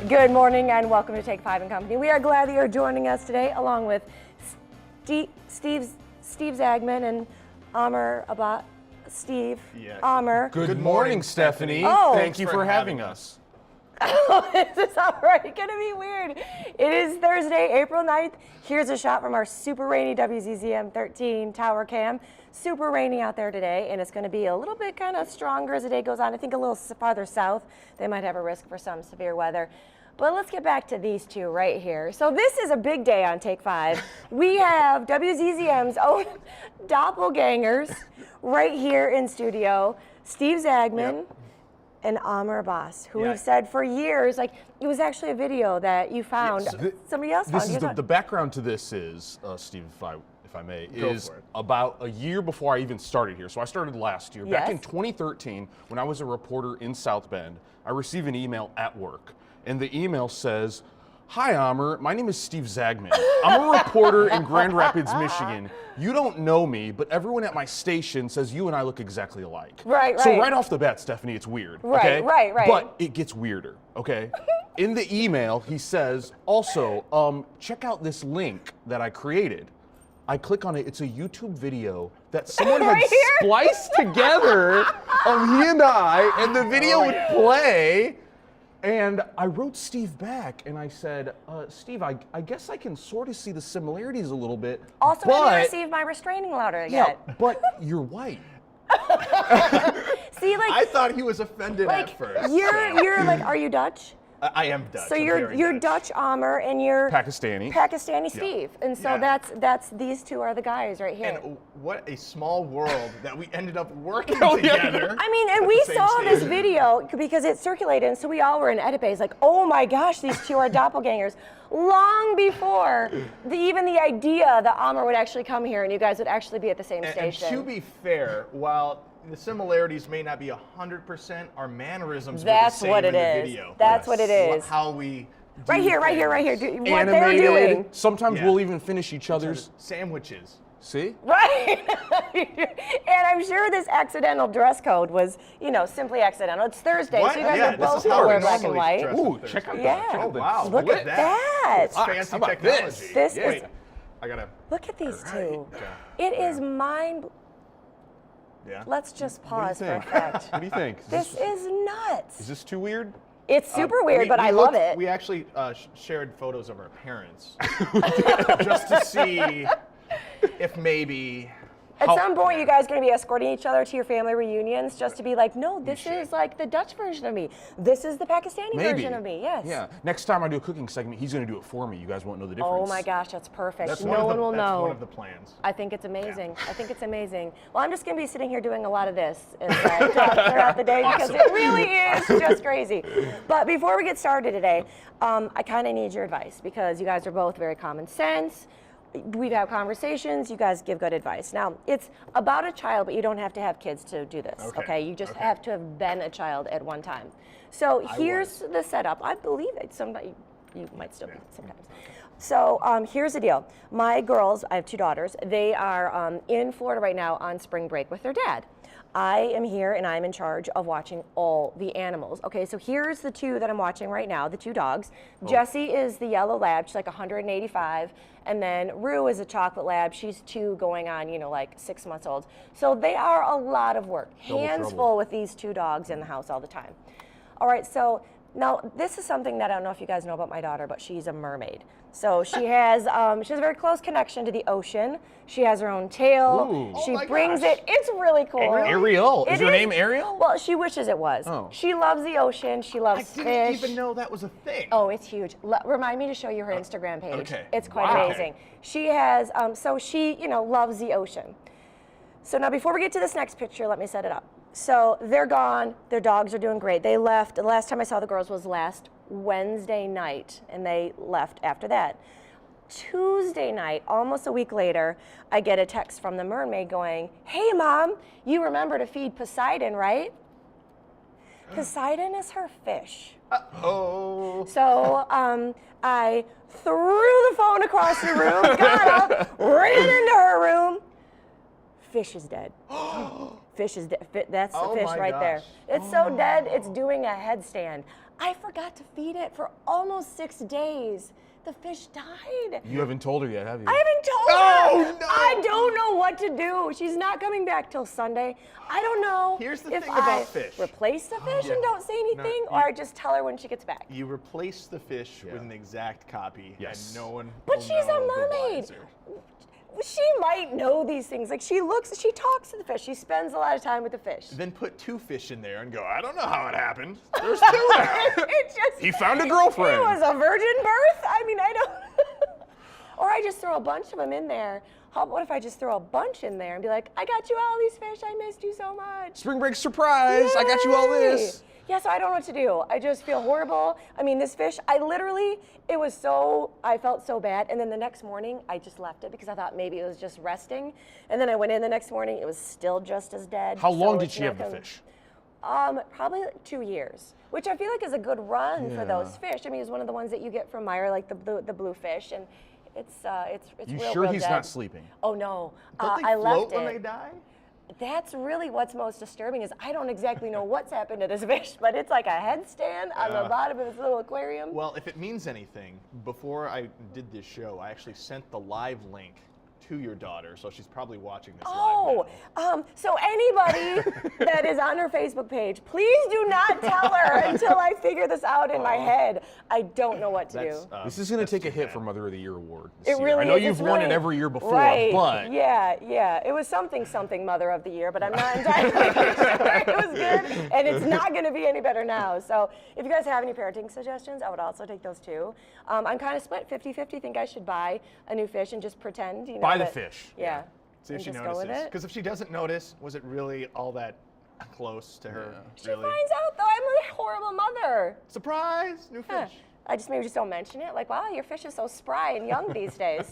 Good morning and welcome to Take 5 and Company. We are glad that you're joining us today, along with Steve Zaagman and Amir Abbas. Amir. Good morning, Stephanie. Oh. Thank you for having us. Oh, this is already going to be weird. It is Thursday, April 9th. Here's a shot from our super rainy WZZM 13 tower cam. Super rainy out there today, and it's going to be a little bit kind of stronger as the day goes on. I think a little farther south, they might have a risk for some severe weather. But let's get back to these two right here. So this is a big day on Take 5. We have WZZM's own doppelgangers right here in studio. Steve Zaagman and Amir Abbas, who we've said for years, like, it was actually a video that you found. Somebody else found. This is the background to this is, Steve, if I may, is about a year before I even started here. So I started last year. Back in 2013, when I was a reporter in South Bend, I received an email at work. And the email says, "Hi, Amir. My name is Steve Zaagman. I'm a reporter in Grand Rapids, Michigan. You don't know me, but everyone at my station says you and I look exactly alike." Right. So right off the bat, Stephanie, it's weird. Okay? Right. But it gets weirder, okay? In the email, he says, also, check out this link that I created. I click on it. It's a YouTube video that someone had spliced together of he and I, and the video would play. And I wrote Steve back, and I said, Steve, I guess I can sort of see the similarities a little bit. Also, I didn't receive my restraining order yet. Yeah, but you're white. See, like, I thought he was offended at first. You're like, are you Dutch? I am Dutch. So you're Dutch Amir, and you're Pakistani Steve, and so that's these two are the guys right here. And what a small world that we ended up working together. I mean, and we saw this video because it circulated, and so we all were in Edipace, like, oh my gosh, these two are doppelgangers. Long before even the idea that Amir would actually come here and you guys would actually be at the same station. And to be fair, while the similarities may not be 100%, our mannerisms That's were the same what it in the is. video. That's what it is. How we right here. What Animated. they're doing. Sometimes we'll even finish each other's sandwiches. See? Right. And I'm sure this accidental dress code was, simply accidental. It's Thursday, so you guys are both wear black and white. Ooh, check out that. Oh, wow. Look at that. It's fancy How about technology. This is. I gotta. Look at these two. Okay. It is mind. Yeah. Let's just pause for think? effect. What do you think? This is nuts. Is this too weird? It's super weird, but I love it. We actually shared photos of our parents just to see if maybe. At some point, you guys are going to be escorting each other to your family reunions just to be like, no, this is like the Dutch version of me. This is the Pakistani version of me. Yes. Yeah. Next time I do a cooking segment, he's going to do it for me. You guys won't know the difference. Oh my gosh, that's perfect. No one will know. That's one of the plans. I think it's amazing. I think it's amazing. Well, I'm just going to be sitting here doing a lot of this throughout the day because it really is just crazy. But before we get started today, I kind of need your advice because you guys are both very common sense. We've had conversations. You guys give good advice. Now, it's about a child, but you don't have to have kids to do this, okay? You just have to have been a child at one time. So here's the setup. I believe it. Sometimes you might still be sometimes. So here's the deal. My girls, I have two daughters. They are in Florida right now on spring break with their dad. I am here and I'm in charge of watching all the animals. Okay, so here's the two that I'm watching right now, the two dogs. Jessie is the yellow lab, she's like 185, and then Rue is a chocolate lab. She's 2 going on, like 6 months old. So they are a lot of work. Hands full with these two dogs in the house all the time. All right, so now this is something that I don't know if you guys know about my daughter, but she's a mermaid. So she has a very close connection to the ocean. She has her own tail. Ooh. She brings it. It's really cool. Ariel? Is your name Ariel? Well, she wishes it was. Oh. She loves the ocean. She loves fish. I didn't even know that was a thing. Oh, it's huge. Remind me to show you her Instagram page. Okay. It's quite amazing. She has, so she, loves the ocean. So now before we get to this next picture, let me set it up. So they're gone. Their dogs are doing great. They left. The last time I saw the girls was last Wednesday night, and they left after that. Tuesday night, almost a week later, I get a text from the mermaid going, "Hey, Mom, you remember to feed Poseidon, right?" Poseidon is her fish. Oh. So I threw the phone across the room, got up, ran into her room. Fish is dead. Fish is dead. That's the fish right there. It's so dead, it's doing a headstand. I forgot to feed it for almost 6 days. The fish died. You haven't told her yet, have you? I haven't told her. No. I don't know what to do. She's not coming back till Sunday. I don't know Here's the if thing about I fish. replace the fish and don't say anything, or I just tell her when she gets back. You replace the fish with an exact copy, Yes. and no one But will she's know a the mermaid. wiser. She might know these things. Like she talks to the fish. She spends a lot of time with the fish. Then put 2 fish in there and go, I don't know how it happened. There's 2 now. It just, He found a girlfriend. It was a virgin birth? I mean, I don't. Or I just throw a bunch of them in there. What if I just throw a bunch in there and be like, I got you all these fish. I missed you so much. Spring break surprise. I got you all this. Yeah, so I don't know what to do. I just feel horrible. I mean, this fish, I felt so bad. And then the next morning, I just left it because I thought maybe it was just resting. And then I went in the next morning, it was still just as dead. How long So did it's she not have the gonna- fish? Probably like 2 years, which I feel like is a good run for those fish. I mean, it's one of the ones that you get from Meyer, like the blue fish, and it's You real, sure real he's dead. not sleeping? Oh no, Don't they I float left when it. they die? That's really what's most disturbing is I don't exactly know what's happened to this fish, but it's like a headstand on the bottom of its little aquarium. Well, if it means anything, before I did this show, I actually sent the live link to your daughter, so she's probably watching this live now. So anybody that is on her Facebook page, please do not tell her until I figure this out in my head. I don't know what to do. This is going to take a hit for Mother of the Year award. It This year. really I know is. you've It's won it really- every year before, right. but Yeah. It was something Mother of the Year, but I'm not entirely sure it was good, and it's not going to be any better now. So if you guys have any parenting suggestions, I would also take those too. I'm kind of split 50-50. Think I should buy a new fish and just pretend, buy the that- fish. Yeah. See if and she just go with notices. it. Because if she doesn't notice, was it really all that close to her? She Really? finds out though I'm a horrible mother. Surprise! New Huh. fish. I just maybe just don't mention it. Like, wow, your fish is so spry and young these days.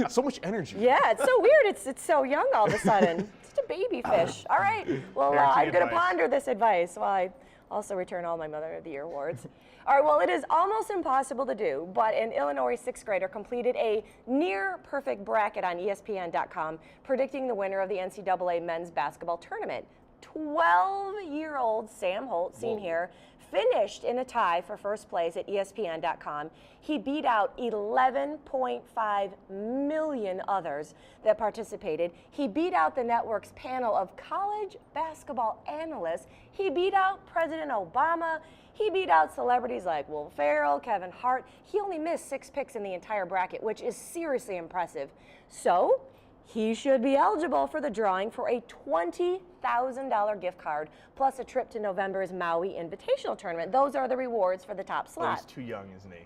So much energy. Yeah, it's so weird. It's so young all of a sudden. It's just a baby fish. All right. Well, Parenting I'm going to advice. ponder this advice while I also return all my Mother of the Year awards. All right, well, it is almost impossible to do, but an Illinois 6th grader completed a near-perfect bracket on ESPN.com predicting the winner of the NCAA men's basketball tournament. 12-year-old Sam Holt, seen here, finished in a tie for first place at ESPN.com. He beat out 11.5 million others that participated. He beat out the network's panel of college basketball analysts. He beat out President Obama. He beat out celebrities like Will Ferrell, Kevin Hart. He only missed 6 picks in the entire bracket, which is seriously impressive. So he should be eligible for the drawing for a $20,000 gift card plus a trip to November's Maui Invitational Tournament. Those are the rewards for the top But slot. he's too young, isn't he?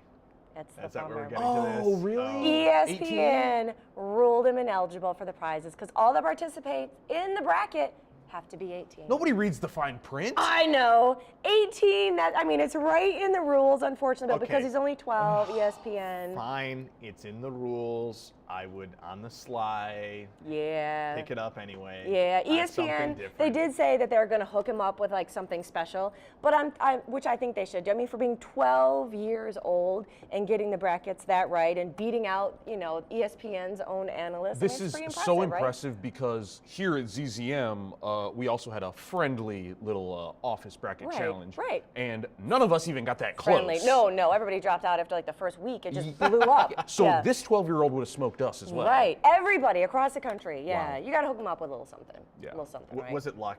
That's the That's that we're bummer. getting to this. Oh, really? ESPN ruled him ineligible for the prizes because all that participate in the bracket have to be 18. Nobody reads the fine print. I know. 18, it's right in the rules, unfortunately, but because Okay. he's only 12, ESPN. Fine, it's in the rules. I would, on the sly, Yeah. pick it up anyway. Yeah, on something ESPN, they different. did say that they're going to hook him up with like something special, but which I think they should do. I mean, for being 12 years old and getting the brackets that right and beating out, ESPN's own analysts. This it's is pretty so right? impressive because here at ZZM, we also had a friendly little office bracket Right, challenge. right. And none of us even got that close. Friendly. No, everybody dropped out after like the first week. It just blew up. So Yeah. this 12-year-old would have smoked us as well. Right, everybody across the country. Yeah, Wow. you got to hook them up with a little something. Yeah. A little something, W- right? Was it luck?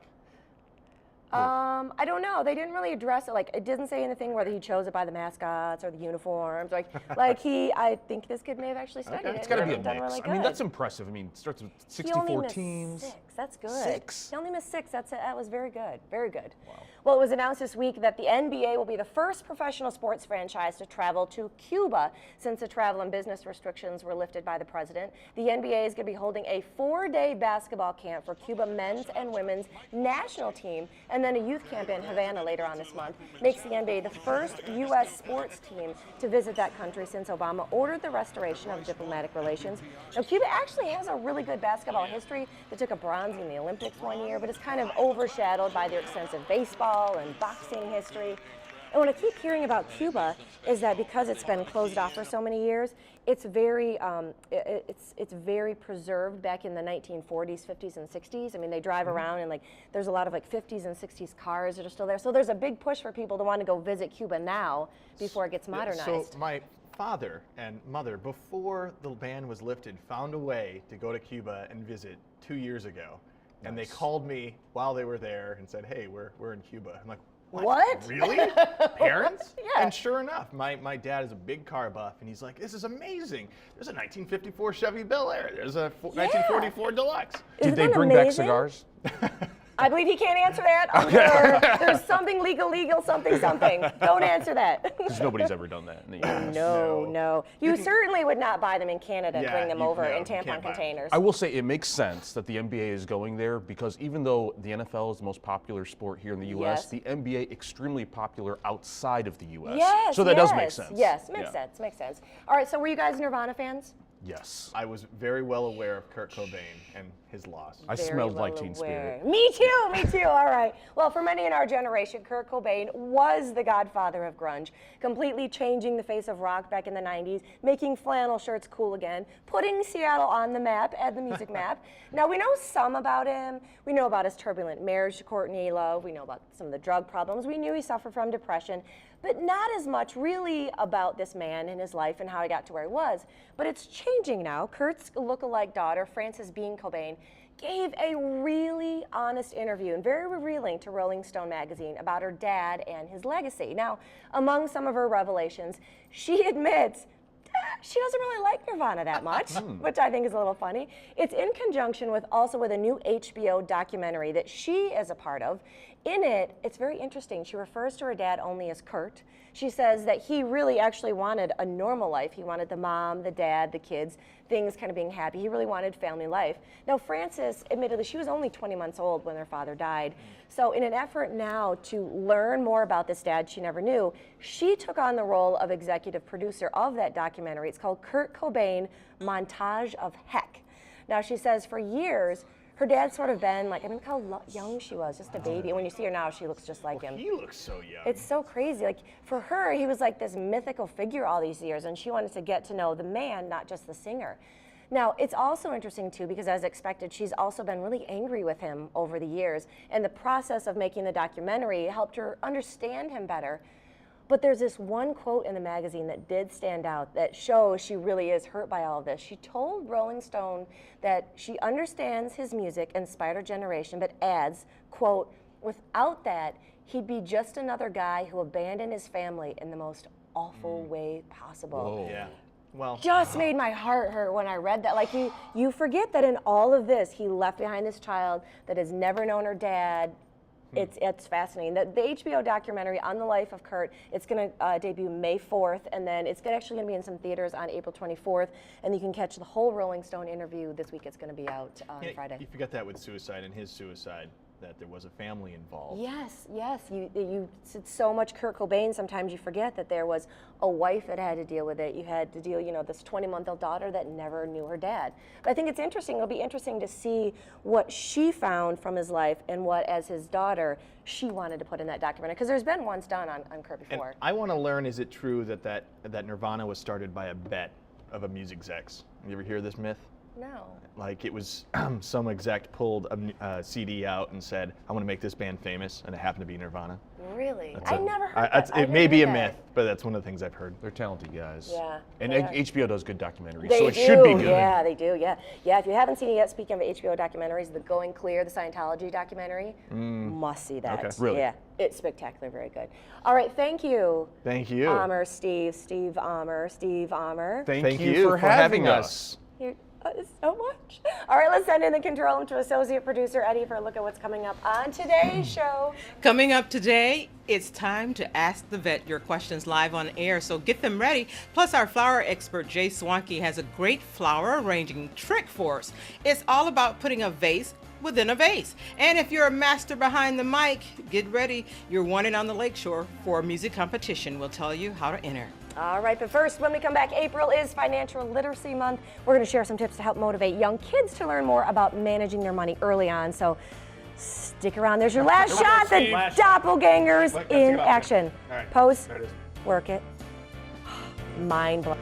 I don't know. They didn't really address it. Like, it didn't say anything whether he chose it by the mascots or the uniforms. I think this kid may have actually studied it. It's got to be a and done mix. really I mean, good. that's impressive. I mean, it starts with He only 64 missed teams. 6. That's good. 6? He only missed 6. That was very good. Very good. Wow. Well, it was announced this week that the NBA will be the first professional sports franchise to travel to Cuba since the travel and business restrictions were lifted by the president. The NBA is going to be holding a 4-day basketball camp for Cuba men's and women's national team, and then a youth camp in Havana later on this month. Makes the NBA the first U.S. sports team to visit that country since Obama ordered the restoration of diplomatic relations. Now, Cuba actually has a really good basketball history. They took a bronze in the Olympics one year, but it's kind of overshadowed by their extensive baseball and boxing history. And what I keep hearing about Cuba is that because it's been closed off for so many years, it's very it's very preserved back in the 1940s, 50s, and 60s. I mean, they drive around and like there's a lot of like 50s and 60s cars that are still there. So there's a big push for people to want to go visit Cuba now before it gets modernized. So my father and mother, before the ban was lifted, found a way to go to Cuba and visit 2 years ago. And they called me while they were there and said, hey, we're in Cuba. I'm like, What? Really? Parents? Yeah. And sure enough, my dad is a big car buff, and he's like, this is amazing. There's a 1954 Chevy Bel Air. There's a 1944 Deluxe. Did they that bring back amazing? cigars? I believe he can't answer that. I'm sure there's something legal, something. Don't answer that. Because nobody's ever done that in the U.S. No. You certainly would not buy them in Canada and Yeah, bring them over in you tampon can't buy them. containers. I will say it makes sense that the NBA is going there because even though the NFL is the most popular sport here in the U.S., Yes. the NBA extremely popular outside of the U.S. Yes. So that does make sense. Yes, makes Yeah. sense. All right, so were you guys Nirvana fans? Yes. I was very well aware of Kurt Cobain and his loss. I Very smelled like well Teen aware. Spirit. Me too. All right. Well, for many in our generation, Kurt Cobain was the godfather of grunge, completely changing the face of rock back in the 90s, making flannel shirts cool again, putting Seattle on the map, at the music map. Now, we know some about him. We know about his turbulent marriage to Courtney Love. We know about some of the drug problems. We knew he suffered from depression, but not as much really about this man and his life and how he got to where he was. But it's changing now. Kurt's lookalike daughter, Frances Bean Cobain, gave a really honest interview and very revealing to Rolling Stone magazine about her dad and his legacy. Now, among some of her revelations, she admits she doesn't really like Nirvana that much, which I think is a little funny. It's in conjunction with a new HBO documentary that she is a part of. In it, it's very interesting. She refers to her dad only as Kurt. She says that he really actually wanted a normal life. He wanted the mom, the dad, the kids, things kind of being happy. He really wanted family life. Now, Frances, admittedly, she was only 20 months old when their father died. So in an effort now to learn more about this dad she never knew, she took on the role of executive producer of that documentary. It's called Kurt Cobain, Montage of Heck. Now, she says for years, her dad's sort of been like, I mean, look how young she was, just a baby. And when you see her now, she looks just like him. He looks so young. It's so crazy. Like for her, he was like this mythical figure all these years, and she wanted to get to know the man, not just the singer. Now, it's also interesting too, because as expected, she's also been really angry with him over the years, and the process of making the documentary helped her understand him better. But there's this one quote in the magazine that did stand out that shows she really is hurt by all of this. She told Rolling Stone that she understands his music inspired her generation, but adds, quote, without that, he'd be just another guy who abandoned his family in the most awful way possible. Whoa. Yeah. Well, Just made my heart hurt when I read that. Like you forget that in all of this, he left behind this child that has never known her dad. It's fascinating. The HBO documentary on the life of Kurt, it's going to debut May 4th, and then it's actually going to be in some theaters on April 24th, and you can catch the whole Rolling Stone interview this week. It's going to be out on Friday. You forget that with suicide and his suicide, that there was a family involved. Yes. You said so much Kurt Cobain, sometimes you forget that there was a wife that had to deal with it. You had to deal, this 20-month-old daughter that never knew her dad. But I think it's interesting. It'll be interesting to see what she found from his life and what, as his daughter, she wanted to put in that documentary. Because there's been ones done on Kurt before. And I want to learn, is it true that Nirvana was started by a bet of a music execs? You ever hear this myth? No. Like it was some exec pulled a CD out and said, I want to make this band famous, and it happened to be Nirvana. Really? That's I it. never heard that. It may be a myth, but that's one of the things I've heard. They're talented guys. Yeah. And Yeah. HBO does good documentaries, They so it do. should be good. Yeah, they do. Yeah. If you haven't seen it yet, speaking of HBO documentaries, the Going Clear, the Scientology documentary, must see that. Okay. Really? Yeah, it's spectacular. Very good. All right, thank you. Thank you. Steve Ammer. Thank you for having us. You're so much. All right, let's send in the control room to associate producer Eddie for a look at what's coming up on today's show. Coming up today, it's time to ask the vet your questions live on air, so get them ready. Plus, our flower expert, Jay Swanky, has a great flower arranging trick for us. It's all about putting a vase within a vase. And if you're a master behind the mic, get ready. You're wanted on the lakeshore for a music competition. We'll tell you how to enter. All right, but first, when we come back, April is Financial Literacy Month. We're going to share some tips to help motivate young kids to learn more about managing their money early on. So Stick around. There's your last shot. The Last shot. doppelgangers Let's in get up there. action. All right. Pose. There it is. Work it. Mind blowing.